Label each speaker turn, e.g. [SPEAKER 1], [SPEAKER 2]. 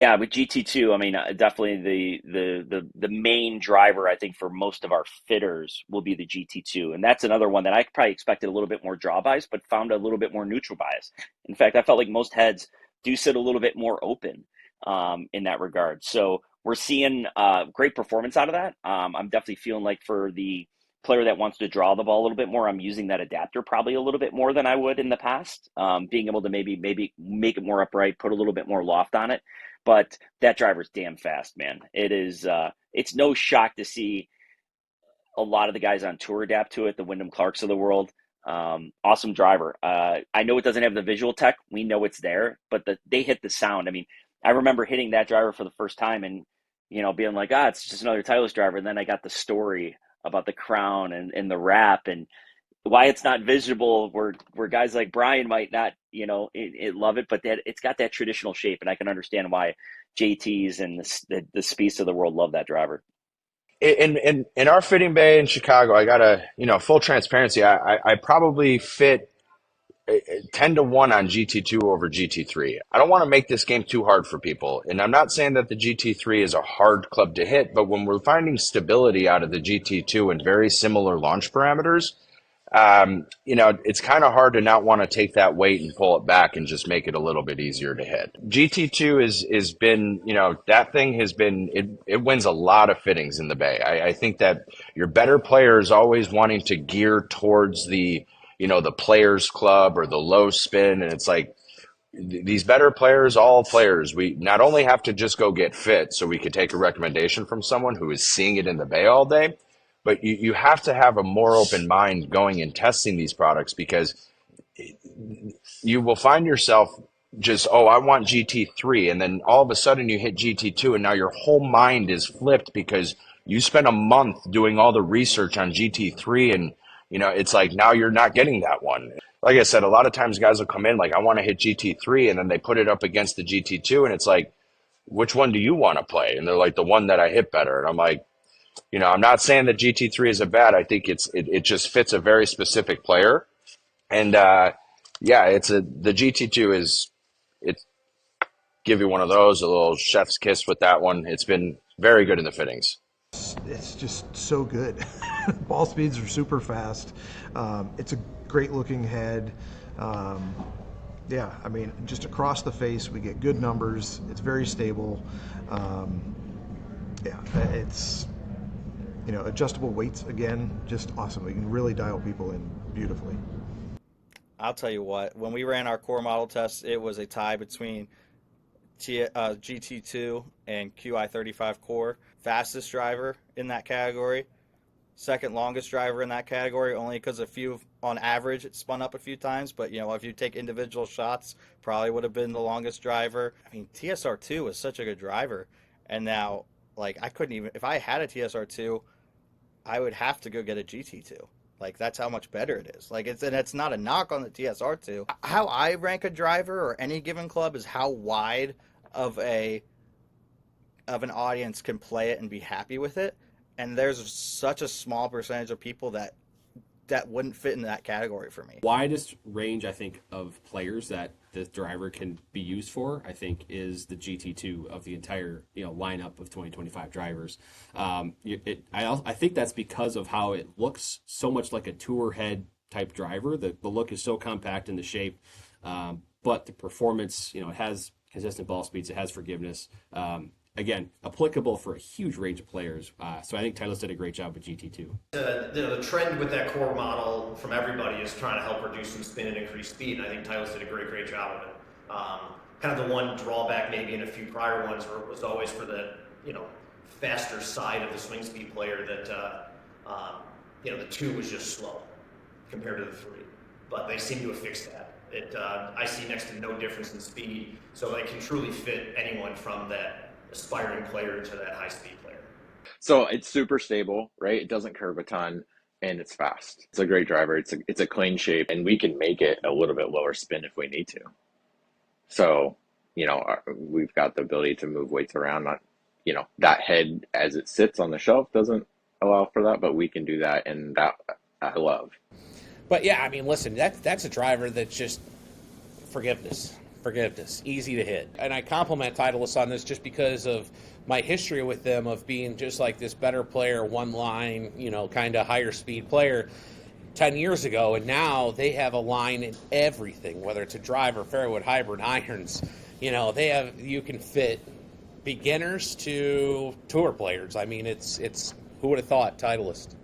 [SPEAKER 1] Yeah, with GT2, I mean, definitely the main driver I think for most of our fitters will be the GT2, and that's another one that I probably expected a little bit more draw bias, but found a little bit more neutral bias. In fact, I felt like most heads do sit a little bit more open in that regard. So we're seeing great performance out of that. I'm definitely feeling like for the player that wants to draw the ball a little bit more, I'm using that adapter probably a little bit more than I would in the past. Being able to maybe make it more upright, put a little bit more loft on it, but that driver's damn fast, man. It is. It's no shock to see a lot of the guys on tour adapt to it. The Wyndham Clarks of the world. Awesome driver. I know it doesn't have the visual tech. We know it's there, but they hit the sound. I mean, I remember hitting that driver for the first time and being like, it's just another Titleist driver. And then I got the story about the crown and the wrap and why it's not visible where guys like Brian might not love it, but that it's got that traditional shape, and I can understand why JTs and the Spieths of the world love that driver.
[SPEAKER 2] In our fitting bay in Chicago, I got a, full transparency. I probably fit 10-1 on GT2 over GT3. I don't want to make this game too hard for people. And I'm not saying that the GT3 is a hard club to hit, but when we're finding stability out of the GT2 and very similar launch parameters, it's kind of hard to not want to take that weight and pull it back and just make it a little bit easier to hit. GT2 is been, that thing has been, it wins a lot of fittings in the bay. I think that your better player is always wanting to gear towards the players club or the low spin. And it's like, these better players, all players, we not only have to just go get fit so we could take a recommendation from someone who is seeing it in the bay all day, but you have to have a more open mind going and testing these products because you will find yourself just, oh, I want GT3. And then all of a sudden you hit GT2 and now your whole mind is flipped because you spent a month doing all the research on GT3 and, it's like now you're not getting that one. Like I said, a lot of times guys will come in like, I want to hit GT3 and then they put it up against the GT2 and it's like, which one do you want to play? And they're like, the one that I hit better. And I'm like, I'm not saying that GT3 is a bad. I think it just fits a very specific player. And yeah, the GT2 is it give you one of those, a little chef's kiss with that one. It's been very good in the fittings.
[SPEAKER 3] It's just so good. Ball speeds are super fast. It's a great looking head. Um, yeah, I mean, just across the face, we get good numbers. It's very stable. Um, yeah, it's adjustable weights again, just awesome. We can really dial people in beautifully.
[SPEAKER 4] I'll tell you what, when we ran our core model test, it was a tie between GT2 and QI35 core. Fastest driver in that category, second longest driver in that category, only because a few, on average, it spun up a few times. But, if you take individual shots, probably would have been the longest driver. I mean, TSR2 was such a good driver. And now, like, I couldn't even, if I had a TSR2, I would have to go get a GT2. Like that's how much better it is. Like it's not a knock on the TSR2. How I rank a driver or any given club is how wide of a of an audience can play it and be happy with it. And there's such a small percentage of people that wouldn't fit in that category for me.
[SPEAKER 5] Widest range, I think, of players that the driver can be used for, I think, is the GT2 of the entire lineup of 2025 drivers. I think that's because of how it looks so much like a tour head type driver. The look is so compact in the shape, but the performance, it has consistent ball speeds, it has forgiveness. Again, applicable for a huge range of players. So I think Titleist did a great job with GT2.
[SPEAKER 6] The trend with that core model from everybody is trying to help reduce some spin and increase speed, and I think Titleist did a great job of it. Kind of the one drawback maybe in a few prior ones was always for the faster side of the swing speed player that the 2 was just slow compared to the 3, but they seem to have fixed that. I see next to no difference in speed, so they can truly fit anyone from that aspiring player to that high speed player.
[SPEAKER 7] So it's super stable, right? It doesn't curve a ton and it's fast. It's a great driver. It's a clean shape and we can make it a little bit lower spin if we need to. So, we've got the ability to move weights around. Not, that head as it sits on the shelf doesn't allow for that, but we can do that and that I love.
[SPEAKER 8] But yeah, I mean, listen, that's a driver that's just forgiveness. forgiveness, easy to hit. And I compliment Titleist on this just because of my history with them of being just like this better player, one line, kind of higher speed player 10 years ago. And now they have a line in everything, whether it's a driver, fairwood, hybrid, irons. You can fit beginners to tour players. I mean, it's who would have thought, Titleist?